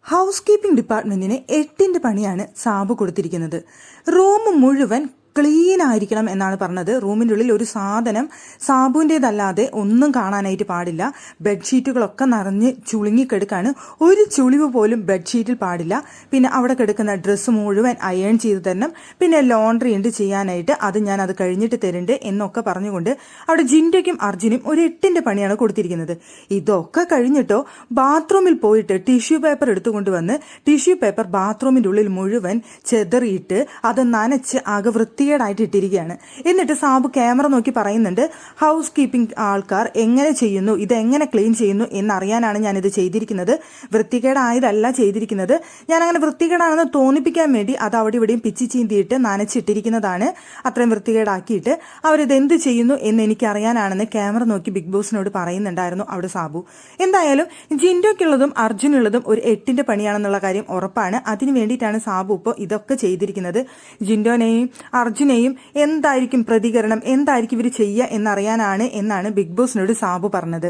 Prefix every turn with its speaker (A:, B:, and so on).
A: House keeping ഡിപ്പാർട്ട്മെന്റിന് 8ന്റെ പണിയാണ് സാബു കൊടുത്തിരിക്കുന്നത്. Room മുഴുവൻ ക്ലീൻ ആയിരിക്കണം എന്നാണ് പറഞ്ഞത്. റൂമിൻ്റെ ഉള്ളിൽ ഒരു സാധനം സാബുവിൻ്റെതല്ലാതെ ഒന്നും കാണാനായിട്ട് പാടില്ല. ബെഡ്ഷീറ്റുകളൊക്കെ നിറഞ്ഞ് ചുളുങ്ങിക്കെടുക്കാണ്. ഒരു ചുളിവ് പോലും ബെഡ്ഷീറ്റിൽ പാടില്ല. പിന്നെ അവിടെ കിടക്കുന്ന ഡ്രസ്സ് മുഴുവൻ അയൺ ചെയ്ത് തരണം. പിന്നെ ലോണ്ടറി ഉണ്ട് ചെയ്യാനായിട്ട്, അത് കഴിഞ്ഞിട്ട് തരുന്നുണ്ട് എന്നൊക്കെ പറഞ്ഞുകൊണ്ട് അവിടെ ജിൻഡയ്ക്കും അർജുനും ഒരു 8ന്റെ പണിയാണ് കൊടുത്തിരിക്കുന്നത്. ഇതൊക്കെ കഴിഞ്ഞിട്ടോ ബാത്റൂമിൽ പോയിട്ട് ടിഷ്യൂ പേപ്പർ എടുത്തുകൊണ്ട് വന്ന് ടിഷ്യൂ പേപ്പർ ബാത്റൂമിൻ്റെ ഉള്ളിൽ മുഴുവൻ ചെതറിയിട്ട് അത് നനച്ച് ആകെ വൃത്തികേടായിട്ട് ഇട്ടിരിക്കുകയാണ്. എന്നിട്ട് സാബു ക്യാമറ നോക്കി പറയുന്നുണ്ട്, ഹൗസ് കീപ്പിംഗ് ആൾക്കാർ എങ്ങനെ ചെയ്യുന്നു, ഇതെങ്ങനെ ക്ലീൻ ചെയ്യുന്നു എന്നറിയാനാണ് ഞാനിത് ചെയ്തിരിക്കുന്നത്. വൃത്തികേടായതല്ല ചെയ്തിരിക്കുന്നത്. ഞാൻ അങ്ങനെ വൃത്തികേടാണെന്ന് തോന്നിപ്പിക്കാൻ വേണ്ടി അത് അവിടെ ഇവിടെയും പിച്ചി ചീന്തിയിട്ട് നനച്ചിട്ടിരിക്കുന്നതാണ്. അത്രയും വൃത്തികേടാക്കിയിട്ട് അവരിത് എന്ത് ചെയ്യുന്നു എന്ന് എനിക്കറിയാനാണെന്ന് ക്യാമറ നോക്കി ബിഗ് ബോസിനോട് പറയുന്നുണ്ടായിരുന്നു അവിടെ സാബു. എന്തായാലും ജിൻഡോയ്ക്കുള്ളതും അർജുനുള്ളതും ഒരു 8ന്റെ പണിയാണെന്നുള്ള കാര്യം ഉറപ്പാണ്. അതിനു വേണ്ടിയിട്ടാണ് സാബു ഇപ്പോൾ ഇതൊക്കെ ചെയ്തിരിക്കുന്നത്. ജിൻഡോനെയും അർജുനെയും എന്തായിരിക്കും പ്രതികരണം, എന്തായിരിക്കും ഇവർ ചെയ്യുക എന്നറിയാനാണ് എന്നാണ് ബിഗ് ബോസിനോട് സാബു പറഞ്ഞത്.